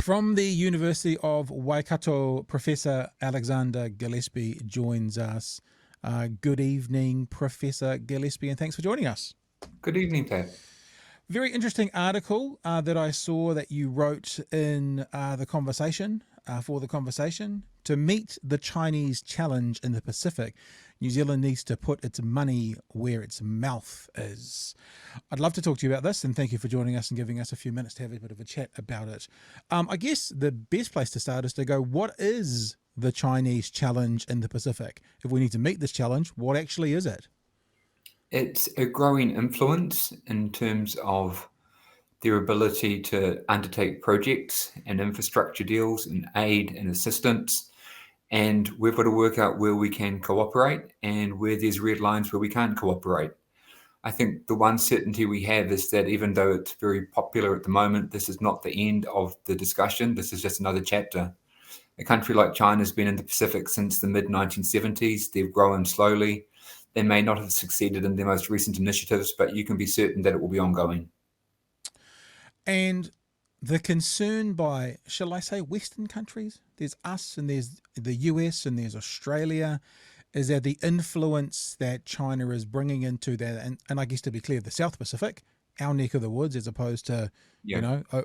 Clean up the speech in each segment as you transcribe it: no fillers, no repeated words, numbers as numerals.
From the University of Waikato, Professor Alexander Gillespie joins us. Good evening, Professor Gillespie, and thanks for joining us. Good evening, Pat. Very interesting article that I saw that you wrote in the conversation, for the conversation. To meet the Chinese challenge in the Pacific, New Zealand needs to put its money where its mouth is. I'd love to talk to you about this, and thank you for joining us and giving us a few minutes to have a bit of a chat about it. I guess the best place to start is to go, what is the Chinese challenge in the Pacific? If we need to meet this challenge, what actually is it? It's a growing influence in terms of their ability to undertake projects and infrastructure deals and aid and assistance. And we've got to work out where we can cooperate and where there's red lines where we can't cooperate. I think the one certainty we have is that even though it's very popular at the moment, this is not the end of the discussion. This is just another chapter. A country like China has been in the Pacific since the mid-1970s. They've grown slowly. They may not have succeeded in their most recent initiatives, but you can be certain that it will be ongoing. And the concern by, shall I say, Western countries, there's us and there's the US and there's Australia, is that the influence that China is bringing into that, and I guess to be clear, the South Pacific, our neck of the woods, as opposed to,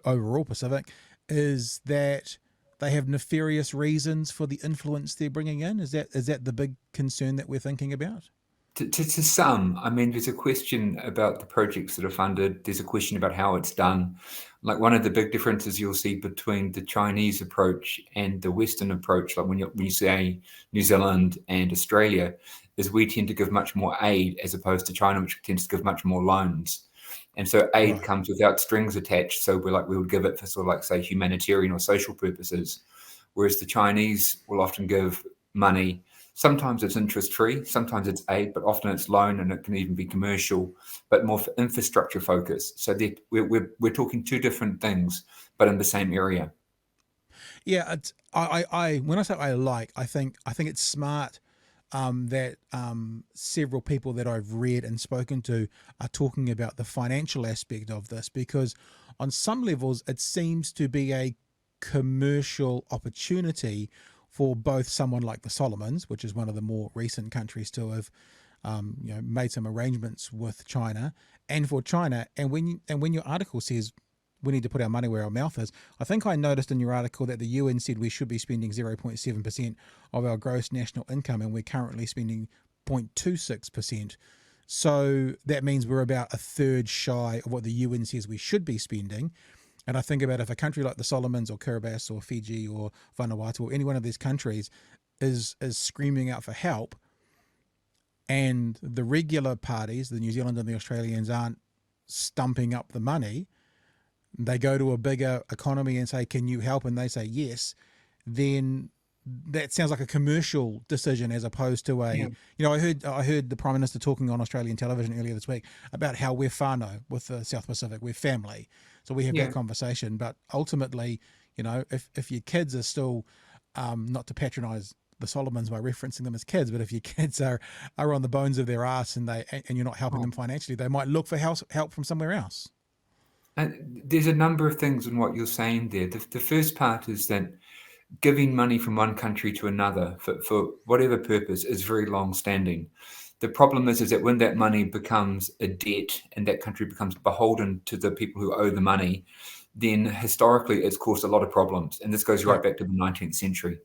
overall Pacific, is that they have nefarious reasons for the influence they're bringing in? Is that the big concern that we're thinking about? To some, I mean, there's a question about the projects that are funded. There's a question about how it's done. Like one of the big differences you'll see between the Chinese approach and the Western approach, like when you say New Zealand and Australia, is we tend to give much more aid as opposed to China, which tends to give much more loans. And so aid Right. comes without strings attached. So we would give it for sort of like, say, humanitarian or social purposes, whereas the Chinese will often give money. Sometimes it's interest-free, sometimes it's aid, but often it's loan, and it can even be commercial, but more for infrastructure focus. So we're talking two different things, but in the same area. Yeah, I when I say I think it's smart that several people that I've read and spoken to are talking about the financial aspect of this, because on some levels it seems to be a commercial opportunity for both someone like the Solomons, which is one of the more recent countries to have made some arrangements with China, and for China. And when your article says we need to put our money where our mouth is, I think I noticed in your article that the UN said we should be spending 0.7% of our gross national income, and we're currently spending 0.26%. So that means we're about a third shy of what the UN says we should be spending. And I think about if a country like the Solomons or Kiribati or Fiji or Vanuatu or any one of these countries is screaming out for help, and the regular parties, the New Zealand and the Australians, aren't stumping up the money, they go to a bigger economy and say, can you help? And they say yes, then that sounds like a commercial decision as opposed to Yeah. I heard the Prime Minister talking on Australian television earlier this week about how we're whānau with the South Pacific, we're family. So we have that Yeah. conversation. But ultimately, if your kids are still, not to patronise the Solomons by referencing them as kids, but if your kids are on the bones of their ass and you're not helping them financially, they might look for help from somewhere else. There's a number of things in what you're saying there. The first part is that giving money from one country to another for whatever purpose is very long standing. The problem is that when that money becomes a debt and that country becomes beholden to the people who owe the money, then historically it's caused a lot of problems. And this goes Yeah. right back to the 19th century.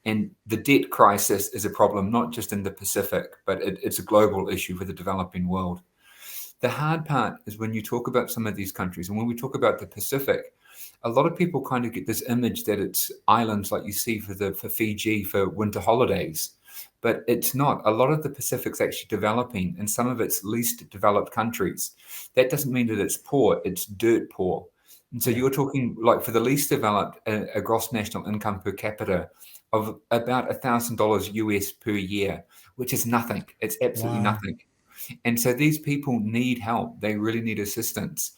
And the debt crisis is a problem not just in the Pacific, but it's a global issue for the developing world. The hard part is when you talk about some of these countries, and when we talk about the Pacific, a lot of people kind of get this image that it's islands like you see for Fiji for winter holidays, but it's not. A lot of the Pacific's actually developing, and some of its least developed countries. That doesn't mean that it's poor; it's dirt poor. And so Yeah. you're talking like for the least developed, a gross national income per capita of about $1,000 US per year, which is nothing. It's absolutely Wow. nothing. And so these people need help. They really need assistance.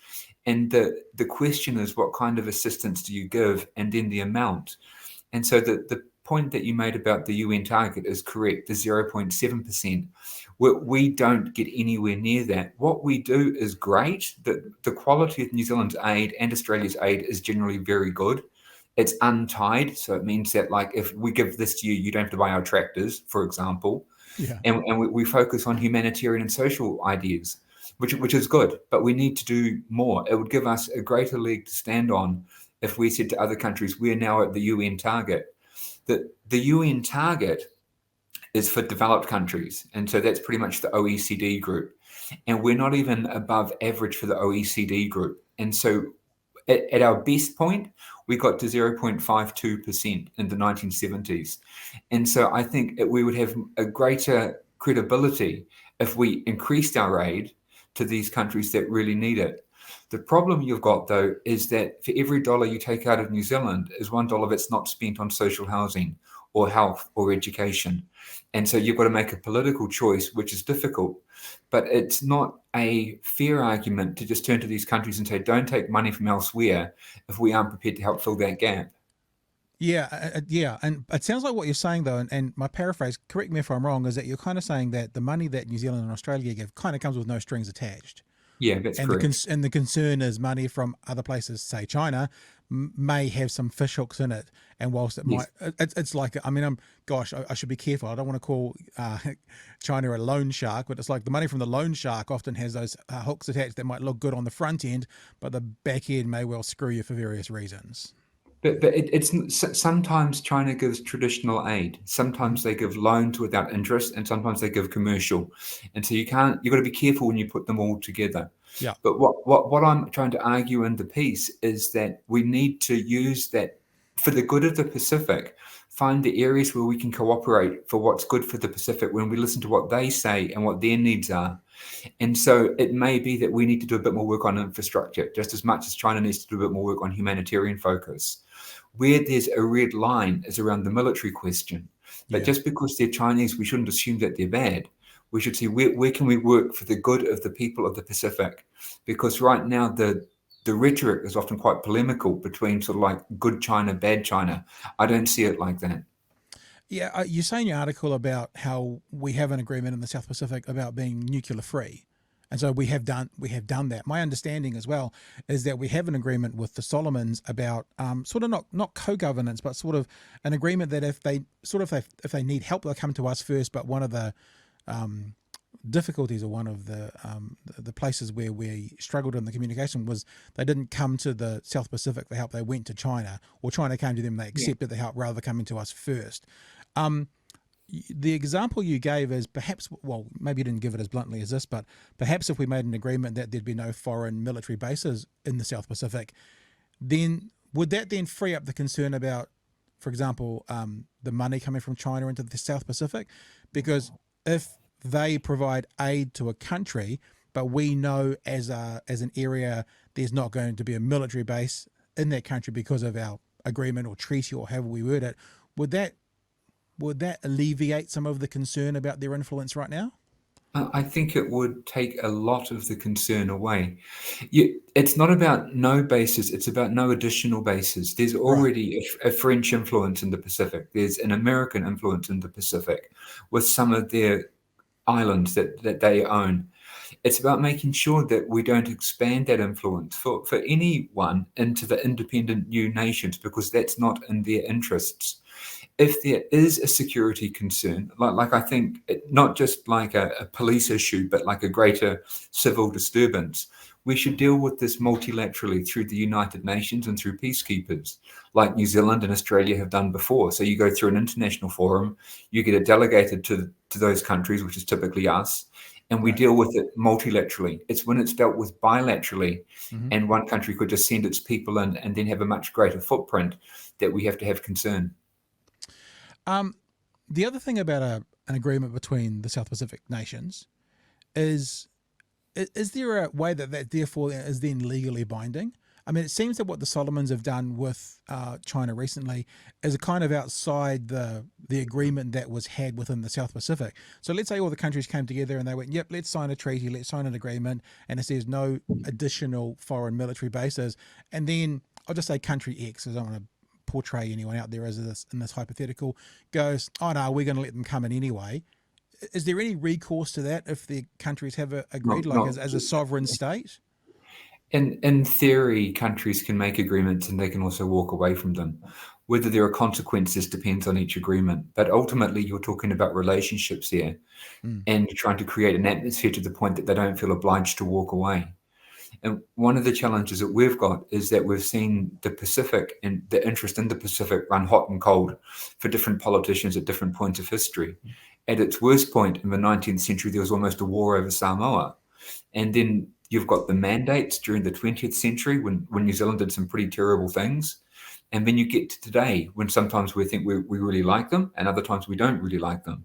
And the question is, what kind of assistance do you give, and then the amount? And so the point that you made about the UN target is correct, the 0.7%. We don't get anywhere near that. What we do is great. The quality of New Zealand's aid and Australia's aid is generally very good. It's untied, so it means that like if we give this to you, you don't have to buy our tractors, for example. Yeah. And we focus on humanitarian and social ideas, which is good, but we need to do more. It would give us a greater leg to stand on if we said to other countries, we're now at the UN target. The UN target is for developed countries, and so that's pretty much the OECD group. And we're not even above average for the OECD group. And so at our best point, we got to 0.52% in the 1970s. And so I think we would have a greater credibility if we increased our aid to these countries that really need it. The problem you've got, though, is that for every dollar you take out of New Zealand is $1 that's not spent on social housing or health or education. And so you've got to make a political choice, which is difficult. But it's not a fair argument to just turn to these countries and say, don't take money from elsewhere if we aren't prepared to help fill that gap. Yeah, yeah, and it sounds like what you're saying though, and my paraphrase, correct me if I'm wrong, is that you're kind of saying that the money that New Zealand and Australia give kind of comes with no strings attached, Yeah, that's and correct. the concern is money from other places, say China, may have some fish hooks in it, and whilst it Yes. might, it's like, I mean, gosh, I should be careful. I don't want to call China a loan shark, but it's like the money from the loan shark often has those hooks attached that might look good on the front end, but the back end may well screw you for various reasons. But it's sometimes China gives traditional aid. Hmm. Sometimes they give loans without interest, and sometimes they give commercial. And so you've got to be careful when you put them all together. Yeah, But what I'm trying to argue in the piece is that we need to use that for the good of the Pacific, find the areas where we can cooperate for what's good for the Pacific when we listen to what they say and what their needs are. And so it may be that we need to do a bit more work on infrastructure, just as much as China needs to do a bit more work on humanitarian focus. Where there's a red line is around the military question. But yeah. just because they're Chinese, we shouldn't assume that they're bad. We should see where can we work for the good of the people of the Pacific? Because right now the rhetoric is often quite polemical between sort of like good China, bad China. I don't see it like that. Yeah, you say in your article about how we have an agreement in the South Pacific about being nuclear free, and so we have done that. My understanding as well is that we have an agreement with the Solomons about sort of not co-governance, but sort of an agreement that if they need help, they'll come to us first. But one of the difficulties, or one of the places where we struggled in the communication, was they didn't come to the South Pacific for help. They went to China, or China came to them. They Yeah. accepted the help rather than coming to us first. Um, the example you gave is perhaps, well, maybe you didn't give it as bluntly as this, but perhaps if we made an agreement that there'd be no foreign military bases in the South Pacific, then would that then free up the concern about, for example, the money coming from China into the South Pacific? Because if they provide aid to a country, but we know as an area there's not going to be a military base in that country because of our agreement or treaty or however we word it, would that alleviate some of the concern about their influence right now? I think it would take a lot of the concern away. It's not about no bases, it's about no additional bases. There's Right. already a French influence in the Pacific, there's an American influence in the Pacific with some of their islands that they own. It's about making sure that we don't expand that influence for anyone into the independent new nations because that's not in their interests. If there is a security concern, like I think not just like a police issue, but like a greater civil disturbance, we should deal with this multilaterally through the United Nations and through peacekeepers, like New Zealand and Australia have done before. So you go through an international forum, you get it delegated to those countries, which is typically us, and we Right. deal with it multilaterally. It's when it's dealt with bilaterally, Hmm. and one country could just send its people in and then have a much greater footprint that we have to have concern. Um, the other thing about an agreement between the South Pacific nations is is there a way that therefore is then legally binding? I mean, it seems that what the Solomons have done with China recently is kind of outside the agreement that was had within the South Pacific. So let's say all the countries came together and they went, "Yep, let's sign a treaty, let's sign an agreement," and it says no additional foreign military bases. And then I'll just say country X, because I don't want to portray anyone out there as this in this hypothetical, goes, "Oh no, we're going to let them come in anyway." Is there any recourse to that if the countries have agreed, Not like not as a sovereign state? In theory, countries can make agreements and they can also walk away from them. Whether there are consequences depends on each agreement. But ultimately, you're talking about relationships here, Mm. and you're trying to create an atmosphere to the point that they don't feel obliged to walk away. And one of the challenges that we've got is that we've seen the Pacific and the interest in the Pacific run hot and cold for different politicians at different points of history. At its worst point in the 19th century, there was almost a war over Samoa. And then you've got the mandates during the 20th century when New Zealand did some pretty terrible things. And then you get to today when sometimes we think we really like them and other times we don't really like them.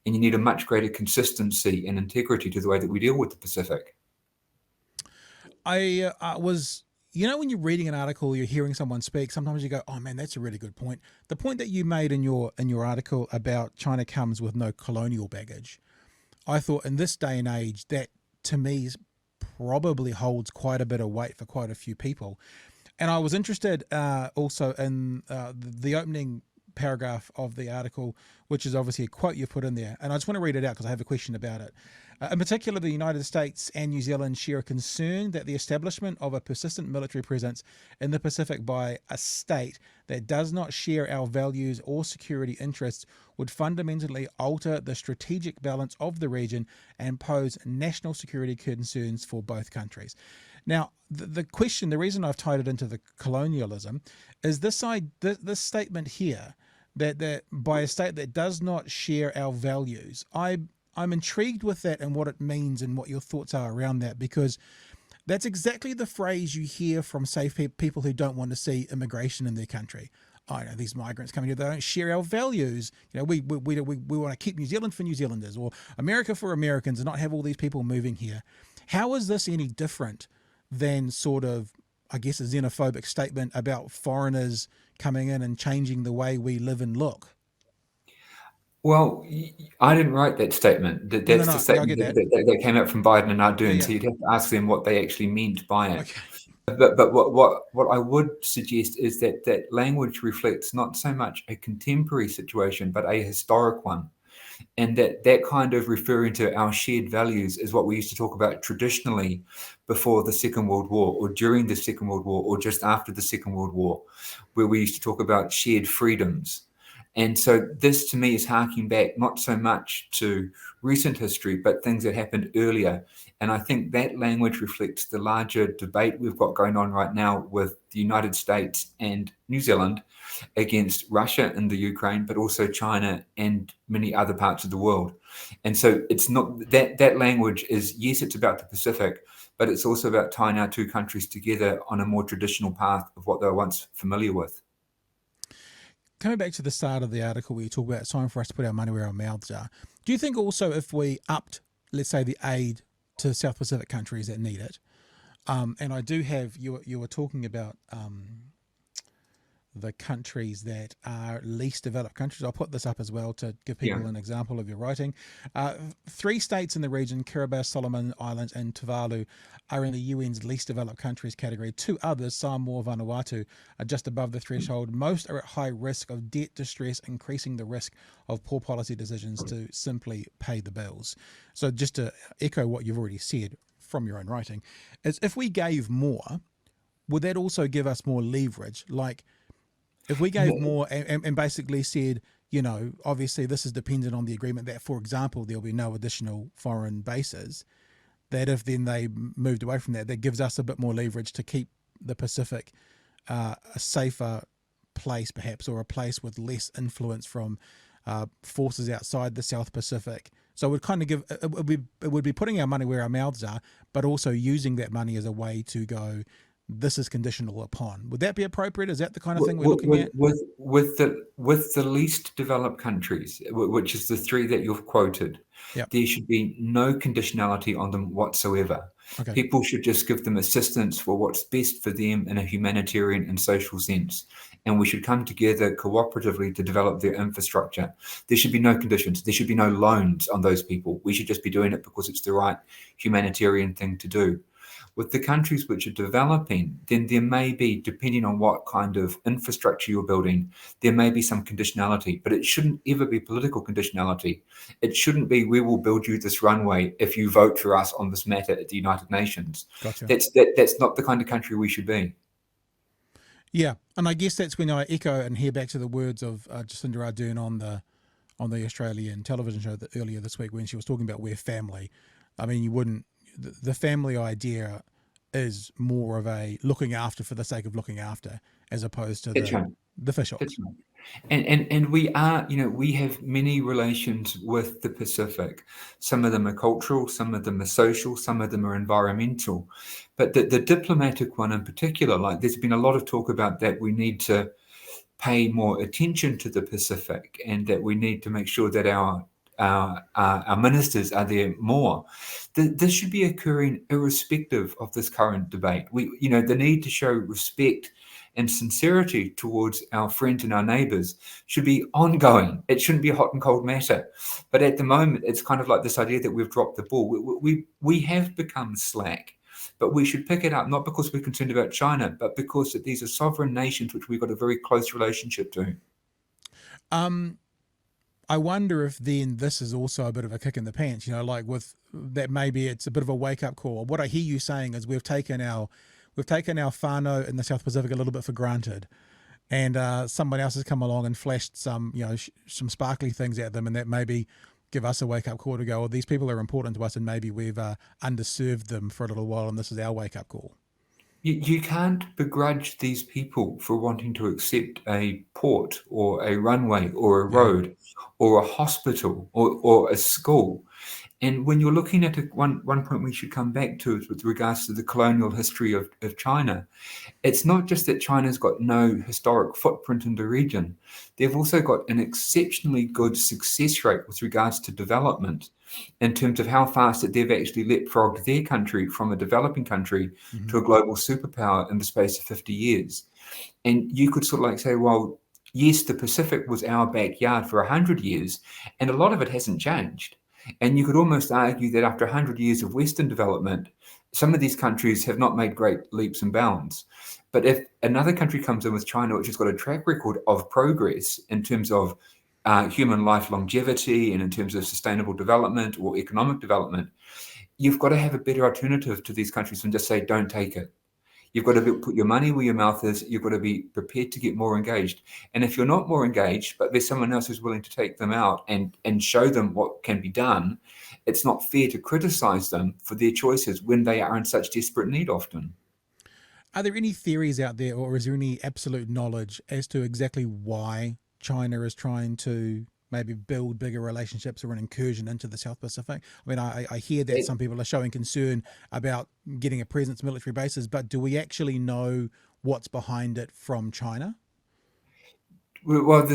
And you need a much greater consistency and integrity to the way that we deal with the Pacific. I was, when you're reading an article, you're hearing someone speak. Sometimes you go, "Oh man, that's a really good point." The point that you made in your article about China comes with no colonial baggage, I thought in this day and age that to me probably holds quite a bit of weight for quite a few people. And I was interested also in the opening paragraph of the article, which is obviously a quote you put in there. And I just want to read it out because I have a question about it. In particular, the United States and New Zealand share a concern that the establishment of a persistent military presence in the Pacific by a state that does not share our values or security interests would fundamentally alter the strategic balance of the region and pose national security concerns for both countries. Now, the question, the reason I've tied it into the colonialism is this statement here that by a state that does not share our values. I'm intrigued with that and what it means and what your thoughts are around that, because that's exactly the phrase you hear from, say, people who don't want to see immigration in their country. I know these migrants coming here, they don't share our values. We want to keep New Zealand for New Zealanders or America for Americans and not have all these people moving here. How is this any different than sort of, I guess, a xenophobic statement about foreigners coming in and changing the way we live and look? Well, I didn't write that statement. No, That's the no, yeah, I statement get that. that came out from Biden and Yeah, Ardern. yeah. So you'd have to ask them what they actually meant by it. Okay. But what I would suggest is that that language reflects not so much a contemporary situation, but a historic one. And that kind of referring to our shared values is what we used to talk about traditionally before the Second World War or during the Second World War or just after the Second World War, where we used to talk about shared freedoms. And so this to me is harking back not so much to recent history, but things that happened earlier. And I think that language reflects the larger debate we've got going on right now with the United States and New Zealand against Russia and the Ukraine, but also China and many other parts of the world. And so it's not that language is, yes, it's about the Pacific, but it's also about tying our two countries together on a more traditional path of what they were once familiar with. Coming back to the start of the article where you talk about it's time for us to put our money where our mouths are, do you think also if we upped, let's say, the aid to South Pacific countries that need it, and I do have, you were talking about the countries that are least developed countries. I'll put this up as well to give Yeah. people an example of your writing. 3 states in the region, Kiribati, Solomon Islands, and Tuvalu, are in the UN's least developed countries category. 2 others, Samoa, Vanuatu, are just above the threshold. Most are at high risk of debt distress, increasing the risk of poor policy decisions to simply pay the bills. So just to echo what you've already said from your own writing, is if we gave more, would that also give us more leverage? Like, if we gave more and basically said, obviously this is dependent on the agreement that, for example, there'll be no additional foreign bases, that if then they moved away from that, that gives us a bit more leverage to keep the Pacific a safer place, perhaps, or a place with less influence from forces outside the South Pacific. So it would kind of it would be putting our money where our mouths are, but also using that money as a way to go, this is conditional upon. Would that be appropriate? Is that the kind of thing we're looking at? With the least developed countries, which is the 3 that you've quoted, Yep. there should be no conditionality on them whatsoever. Okay. People should just give them assistance for what's best for them in a humanitarian and social sense. And we should come together cooperatively to develop their infrastructure. There should be no conditions. There should be no loans on those people. We should just be doing it because it's the right humanitarian thing to do. With the countries which are developing, then there may be, depending on what kind of infrastructure you're building, there may be some conditionality, but it shouldn't ever be political conditionality. It shouldn't be, we will build you this runway if you vote for us on this matter at the United Nations. Gotcha. That's not the kind of country we should be. Yeah, and I guess that's when I echo and hear back to the words of Jacinda Ardern on the Australian television show earlier this week when she was talking about we're family. I mean, you wouldn't the family idea is more of a looking after for the sake of looking after, as opposed to That's right. the fish That's hooks. right. And we are, we have many relations with the Pacific. Some of them are cultural, some of them are social, some of them are environmental. But the diplomatic one in particular, like there's been a lot of talk about that we need to pay more attention to the Pacific and that we need to make sure that our ministers are there more. This should be occurring irrespective of this current debate. The need to show respect and sincerity towards our friends and our neighbours should be ongoing. It shouldn't be a hot and cold matter. But at the moment, it's kind of like this idea that we've dropped the ball. We have become slack. But we should pick it up, not because we're concerned about China, but because these are sovereign nations which we've got a very close relationship to. I wonder if then this is also a bit of a kick in the pants, like with that maybe it's a bit of a wake up call. What I hear you saying is we've taken our whānau in the South Pacific a little bit for granted, and someone else has come along and flashed some some sparkly things at them, and that maybe give us a wake up call to go, well, these people are important to us, and maybe we've underserved them for a little while, and this is our wake up call. You can't begrudge these people for wanting to accept a port or a runway or a road or a hospital or a school. And when you're looking at one point we should come back to is with regards to the colonial history of China, it's not just that China's got no historic footprint in the region. They've also got an exceptionally good success rate with regards to development in terms of how fast that they've actually leapfrogged their country from a developing country to a global superpower in the space of 50 years. And you could sort of like say, well, yes, the Pacific was our backyard for 100 years, and a lot of it hasn't changed. And you could almost argue that after 100 years of Western development, some of these countries have not made great leaps and bounds. But if another country comes in with China, which has got a track record of progress in terms of human life longevity and in terms of sustainable development or economic development, you've got to have a better alternative to these countries than just say, don't take it. You've got to put your money where your mouth is. You've got to be prepared to get more engaged. And if you're not more engaged, but there's someone else who's willing to take them out and show them what can be done, it's not fair to criticize them for their choices when they are in such desperate need often. Are there any theories out there, or is there any absolute knowledge as to exactly why China is trying to maybe build bigger relationships or an incursion into the South Pacific? I mean, I hear that some people are showing concern about getting a presence, military bases, but do we actually know what's behind it from China? Well,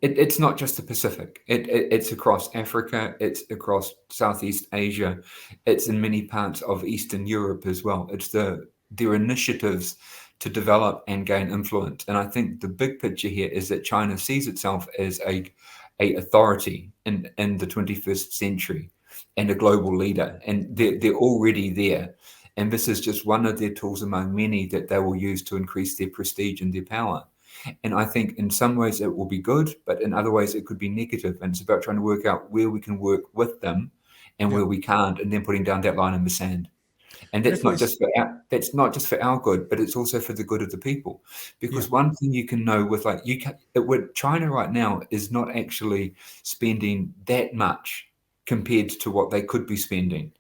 it's not just the Pacific. It's across Africa. It's across Southeast Asia. It's in many parts of Eastern Europe as well. It's their initiatives to develop and gain influence. And I think the big picture here is that China sees itself as a authority in the 21st century and a global leader. And they're already there. And this is just one of their tools among many that they will use to increase their prestige and their power. And I think in some ways it will be good, but in other ways it could be negative. And it's about trying to work out where we can work with them and where we can't, and then putting down that line in the sand. And that's not just for our good, but it's also for the good of the people. Because one thing you can know with with China right now is not actually spending that much compared to what they could be spending.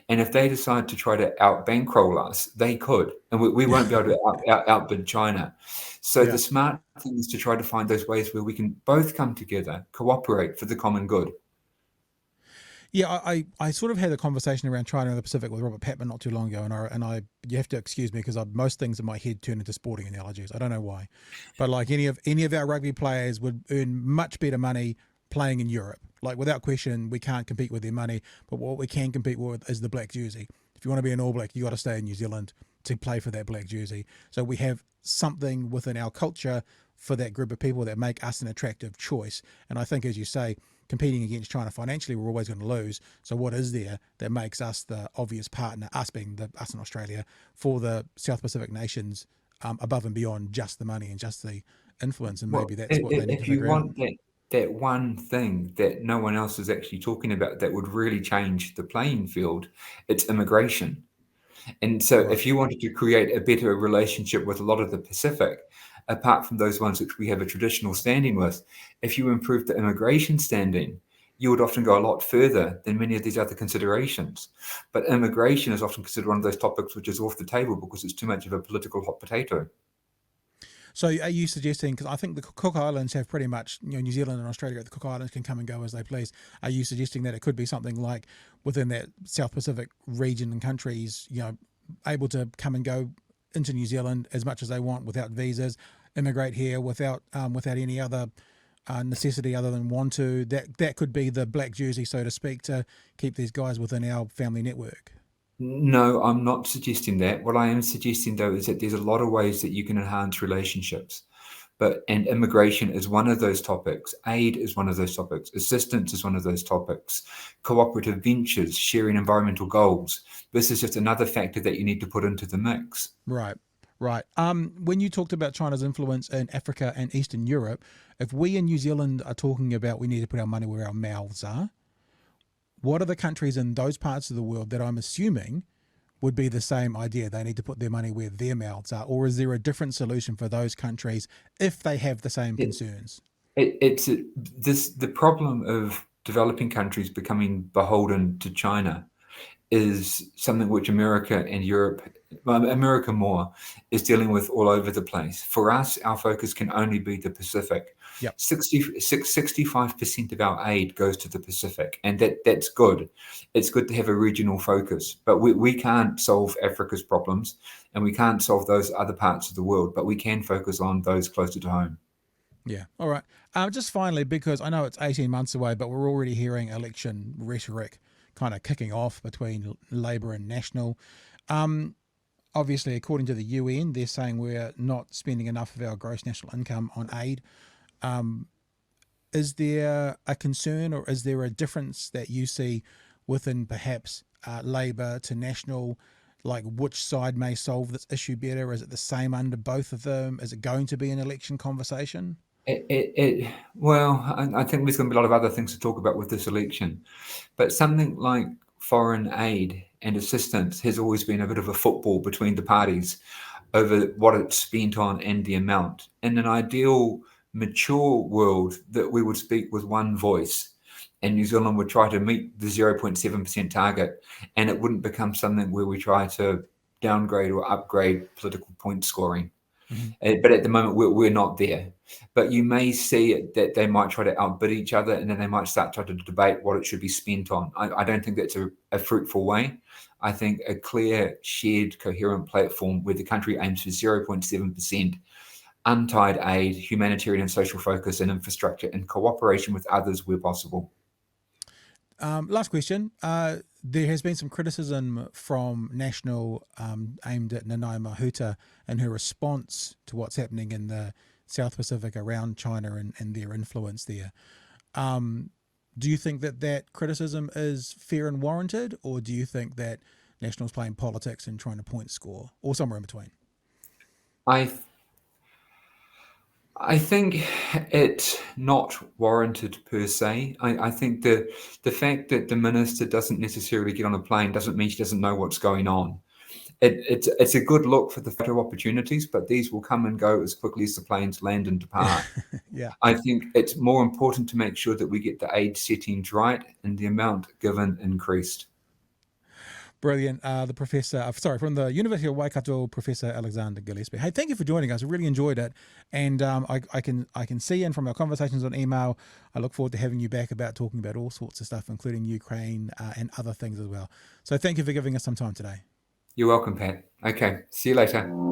And if they decide to try to out bankroll us, they could, and we won't be able to outbid China. So the smart thing is to try to find those ways where we can both come together, cooperate for the common good. Yeah, I sort of had a conversation around China and the Pacific with Robert Patman not too long ago, and I you have to excuse me because most things in my head turn into sporting analogies. I don't know why, but like any of our rugby players would earn much better money playing in Europe. Like without question, we can't compete with their money, but what we can compete with is the black jersey. If you want to be an All Black, you got to stay in New Zealand to play for that black jersey. So we have something within our culture for that group of people that make us an attractive choice. And I think, as you say, competing against China financially, we're always going to lose. So what is there that makes us the obvious partner, us being us in Australia, for the South Pacific nations, above and beyond just the money and just the influence? And maybe Well, that's what they need to if you figure out. want that one thing that no one else is actually talking about that would really change the playing field, it's immigration. And so, Right. if you wanted to create a better relationship with a lot of the Pacific, apart from those ones which we have a traditional standing with, if you improve the immigration standing, you would often go a lot further than many of these other considerations. But immigration is often considered one of those topics which is off the table because it's too much of a political hot potato. So are you suggesting, because I think the Cook Islands have pretty much, New Zealand and Australia, the Cook Islands can come and go as they please. Are you suggesting that it could be something like within that South Pacific region and countries, able to come and go into New Zealand as much as they want without visas, immigrate here without any other necessity other than want to? That could be the black jersey, so to speak, to keep these guys within our family network. No, I'm not suggesting that. What I am suggesting, though, is that there's a lot of ways that you can enhance relationships. And immigration is one of those topics. Aid is one of those topics. Assistance is one of those topics. Cooperative ventures, sharing environmental goals. This is just another factor that you need to put into the mix. Right, right. When you talked about China's influence in Africa and Eastern Europe, if we in New Zealand are talking about we need to put our money where our mouths are, what are the countries in those parts of the world that I'm assuming would be the same idea? They need to put their money where their mouths are, or is there a different solution for those countries if they have the same It, concerns? the problem of developing countries becoming beholden to China is something which America and Europe, well, America more, is dealing with all over the place. For us, our focus can only be the Pacific. Yep. 65% of our aid goes to the Pacific, and that's good. It's good to have a regional focus, but we can't solve Africa's problems, and we can't solve those other parts of the world, but we can focus on those closer to home. Yeah. All right. Just finally, because I know it's 18 months away, but we're already hearing election rhetoric kind of kicking off between Labour and National. Obviously, according to the UN, they're saying we're not spending enough of our gross national income on aid. Is there a concern, or is there a difference that you see within perhaps Labour to National? Like, which side may solve this issue better? Is it the same under both of them? Is it going to be an election conversation? Well, I think there's going to be a lot of other things to talk about with this election, but something like foreign aid and assistance has always been a bit of a football between the parties over what it's spent on and the amount. In an ideal, mature world, that we would speak with one voice, and New Zealand would try to meet the 0.7% target, and it wouldn't become something where we try to downgrade or upgrade political point scoring. But at the moment, we're not there. But you may see it that they might try to outbid each other, and then they might start trying to debate what it should be spent on. I don't think that's a fruitful way. I think a clear, shared, coherent platform where the country aims for 0.7%, untied aid, humanitarian and social focus, and infrastructure in cooperation with others where possible. Last question. There has been some criticism from National aimed at Nanaia Mahuta and her response to what's happening in the South Pacific around China and their influence there. Do you think that criticism is fair and warranted, or do you think that National's playing politics and trying to point score, or somewhere in between? I think it's not warranted per se. I think the fact that the minister doesn't necessarily get on a plane doesn't mean she doesn't know what's going on. It's a good look for the photo opportunities, but these will come and go as quickly as the planes land and depart. Yeah. I think it's more important to make sure that we get the aid settings right and the amount given increased. Brilliant. The professor, from the University of Waikato, Professor Alexander Gillespie. Hey, thank you for joining us. I really enjoyed it, and I can see, and from our conversations on email, I look forward to having you back about talking about all sorts of stuff, including Ukraine and other things as well. So thank you for giving us some time today. You're welcome, Pat. Okay, see you later.